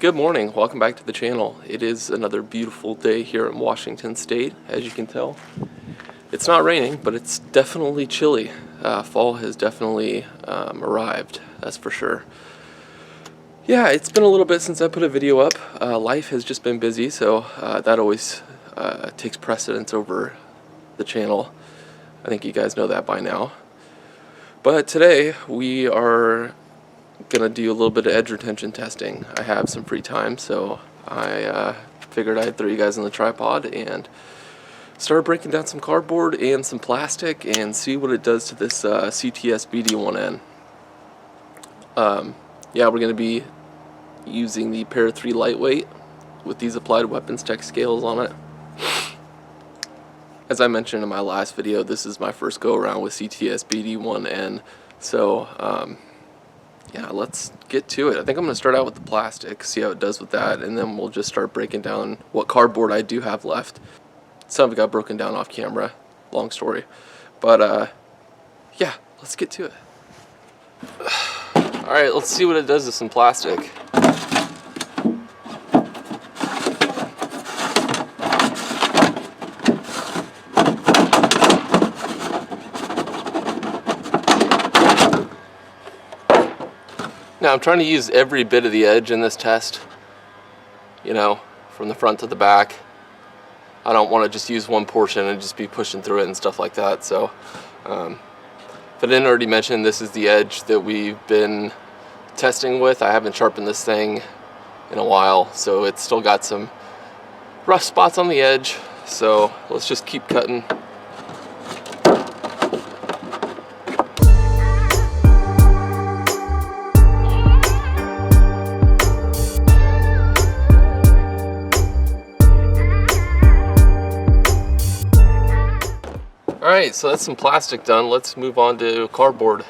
Good morning, welcome back to the channel. It is another beautiful day here in Washington State, as you can tell. It's not raining, but it's definitely chilly. Fall has definitely arrived, that's for sure. Yeah, it's been a little bit since I put a video up. Life has just been busy, so that always takes precedence over the channel. I think you guys know that by now. But today we are gonna do a little bit of edge retention testing. I have some free time, so I figured I'd throw you guys on the tripod and start breaking down some cardboard and some plastic and see what it does to this CTS-BD1N. Yeah, we're gonna be using the Para 3 lightweight with these applied weapons tech scales on it. As I mentioned in my last video, this is my first go around with CTS-BD1N, so yeah, let's get to it. I think I'm going to start out with the plastic, see how it does with that, and then we'll just start breaking down what cardboard I do have left. Some of it got broken down off camera, long story. But yeah, let's get to it. Alright, let's see what it does to some plastic. Now I'm trying to use every bit of the edge in this test, you know, from the front to the back. I don't want to just use one portion and just be pushing through it and stuff like that. So if I didn't already mention, this is the edge that we've been testing with. I haven't sharpened this thing in a while, so it's still got some rough spots on the edge. So let's just keep cutting. Alright, so that's some plastic done. Let's move on to cardboard.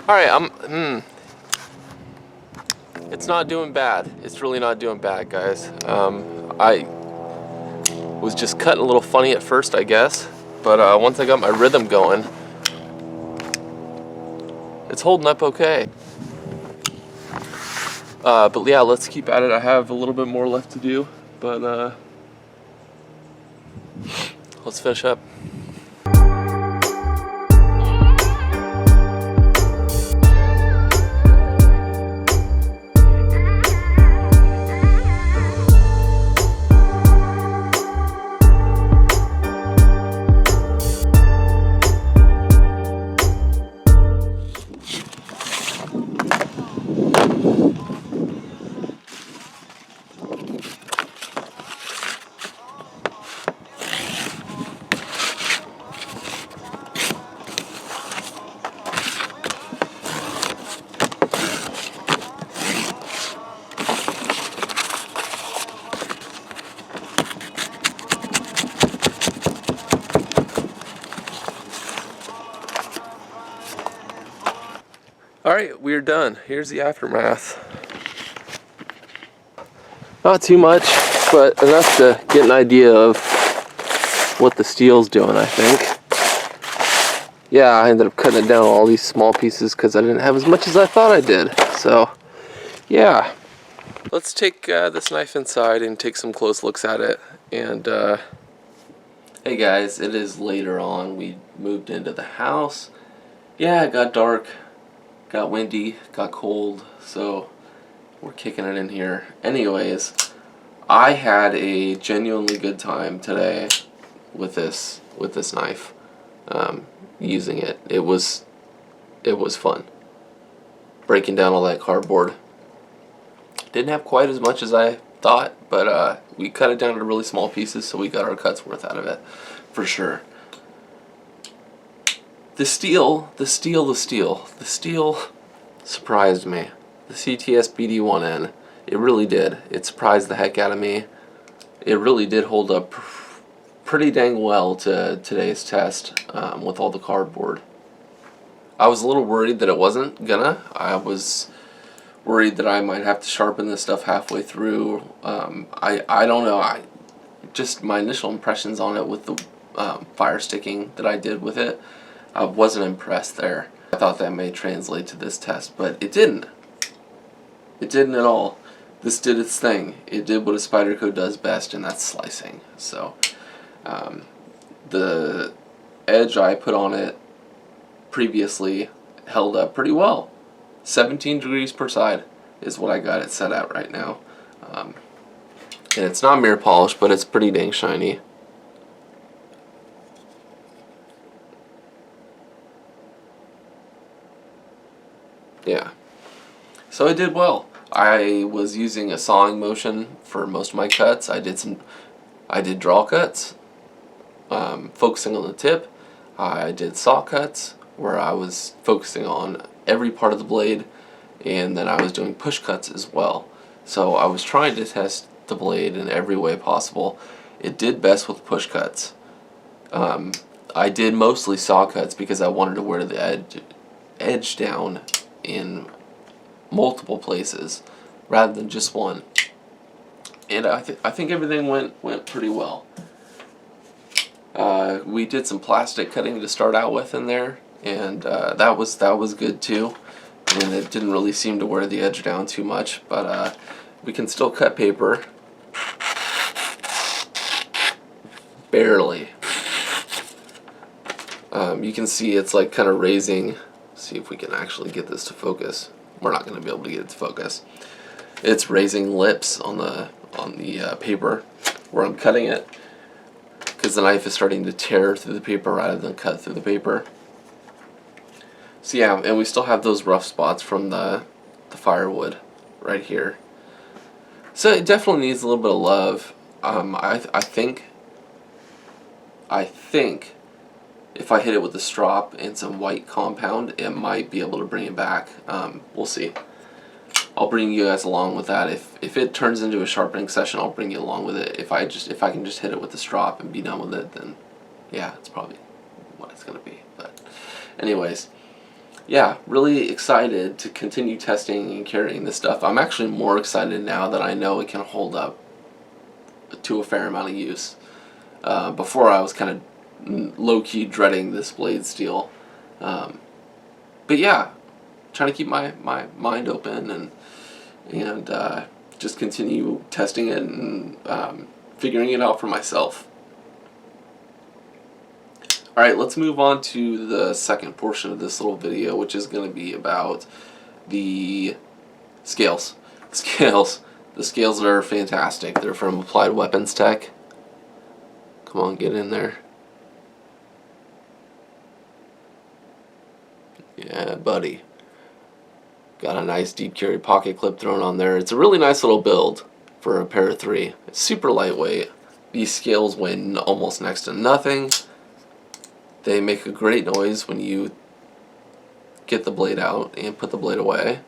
Alright, it's not doing bad. It's really not doing bad, guys. I was just cutting a little funny at first, I guess. But once I got my rhythm going, it's holding up okay. But yeah, let's keep at it. I have a little bit more left to do, but let's finish up. Alright, we're done. Here's the aftermath. Not too much, but enough to get an idea of what the steel's doing, I think. Yeah, I ended up cutting it down all these small pieces because I didn't have as much as I thought I did. So, yeah. Let's take this knife inside and take some close looks at it. And, hey guys, it is later on. We moved into the house. Yeah, it got dark, got windy, got cold, so we're kicking it in here. Anyways, I had a genuinely good time today with this knife. Using it. It was fun. Breaking down all that cardboard. Didn't have quite as much as I thought, but we cut it down to really small pieces, so we got our cuts worth out of it, for sure. The steel surprised me. The CTS-BD1N. It really did. It surprised the heck out of me. It really did hold up pretty dang well to today's test with all the cardboard. I was a little worried that it wasn't gonna. I was worried that I might have to sharpen this stuff halfway through. I don't know. Just my initial impressions on it with the fire sticking that I did with it, I wasn't impressed there. I thought that may translate to this test, but it didn't. It didn't at all. This did its thing. It did what a Spyderco does best, and that's slicing. So the edge I put on it previously held up pretty well. 17 degrees per side is what I got it set at right now. And it's not mirror polish, but it's pretty dang shiny. Yeah. So it did well. I was using a sawing motion for most of my cuts. I did draw cuts, focusing on the tip. I did saw cuts where I was focusing on every part of the blade, and then I was doing push cuts as well. So I was trying to test the blade in every way possible. It did best with push cuts. I did mostly saw cuts because I wanted to wear the edge down in multiple places rather than just one. And I think everything went pretty well. We did some plastic cutting to start out with in there, and that was good too. And it didn't really seem to wear the edge down too much, but we can still cut paper. Barely. You can see it's like kind of raising. See if we can actually get this to focus. We're not going to be able to get it to focus. It's raising lips on the paper where I'm cutting it, because the knife is starting to tear through the paper rather than cut through the paper. So yeah, and we still have those rough spots from the firewood right here. So it definitely needs a little bit of love. I think if I hit it with a strop and some white compound, it might be able to bring it back. We'll see. I'll bring you guys along with that. If it turns into a sharpening session, I'll bring you along with it. If I can just hit it with the strop and be done with it, then yeah, it's probably what it's gonna be. But anyways, yeah, really excited to continue testing and carrying this stuff. I'm actually more excited now that I know it can hold up to a fair amount of use. Before I was kind of low-key dreading this blade steel. But yeah, trying to keep my mind open and just continue testing it and figuring it out for myself. Alright, let's move on to the second portion of this little video, which is going to be about the scales. The scales are fantastic. They're from Applied Weapons Tech. Come on, get in there. Yeah, buddy. Got a nice deep carry pocket clip thrown on there. It's a really nice little build for a pair of 3. It's super lightweight. These scales weigh almost next to nothing. They make a great noise when you get the blade out and put the blade away.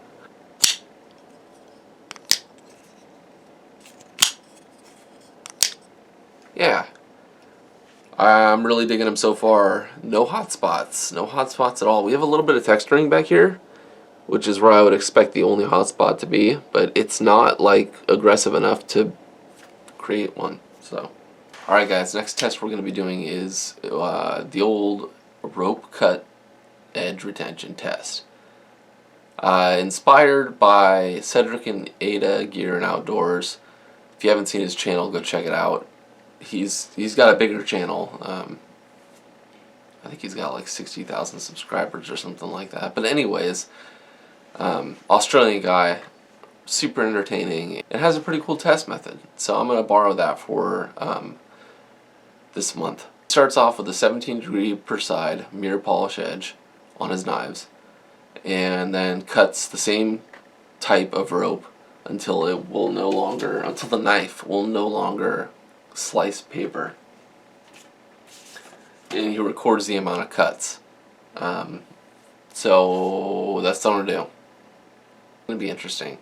Yeah. I'm really digging them so far. No hot spots. No hot spots at all. We have a little bit of texturing back here, which is where I would expect the only hotspot to be, but it's not like aggressive enough to create one. So, alright guys, next test we're going to be doing is the old rope cut edge retention test. Inspired by Cedric and Ada Gear and Outdoors. If you haven't seen his channel, go check it out. He's got a bigger channel. I think he's got like 60,000 subscribers or something like that. But anyways, Australian guy, super entertaining. It has a pretty cool test method, so I'm going to borrow that for this month. It starts off with a 17-degree per side mirror polish edge on his knives, and then cuts the same type of rope until the knife will no longer slice paper. And he records the amount of cuts. So that's what I'm gonna do. It's gonna be interesting.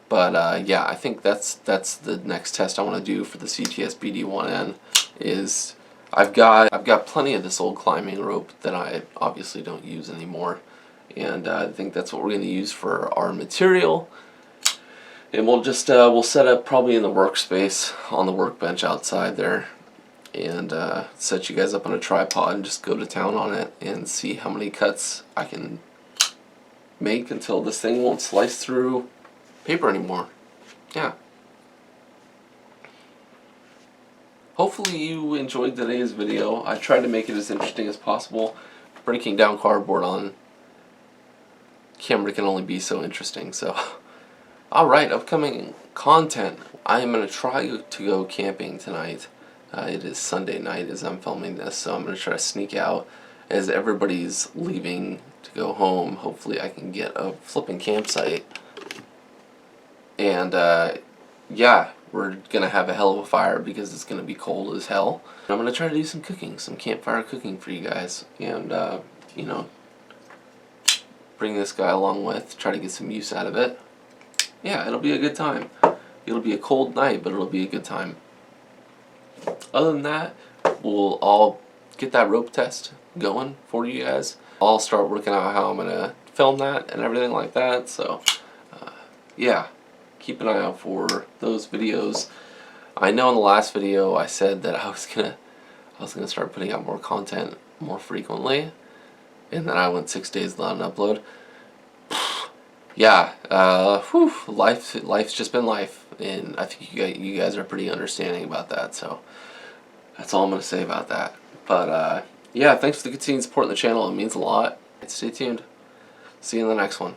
But yeah, I think that's the next test I want to do for the CTS-BD1N. Is I've got plenty of this old climbing rope that I obviously don't use anymore, and I think that's what we're going to use for our material. And we'll just we'll set up probably in the workspace on the workbench outside there, and set you guys up on a tripod and just go to town on it and see how many cuts I can make until this thing won't slice through paper anymore. Yeah. Hopefully you enjoyed today's video. I tried to make it as interesting as possible. Breaking down cardboard on camera can only be so interesting, so. Alright, upcoming content. I am going to try to go camping tonight. It is Sunday night as I'm filming this, so I'm going to try to sneak out as everybody's leaving to go home. Hopefully I can get a flipping campsite. And yeah, we're going to have a hell of a fire because it's going to be cold as hell. And I'm going to try to do some cooking, some campfire cooking for you guys. And, you know, bring this guy along with, try to get some use out of it. Yeah, it'll be a good time. It'll be a cold night, but it'll be a good time. Other than that, we'll all get that rope test going for you guys. I'll start working out how I'm going to film that and everything like that. So, yeah, keep an eye out for those videos. I know in the last video I said that I was gonna start putting out more content more frequently, and then I went 6 days without an upload. Yeah, life's just been life, and I think you guys are pretty understanding about that, so that's all I'm going to say about that. But, yeah, thanks for the continued support on the channel. It means a lot. Stay tuned. See you in the next one.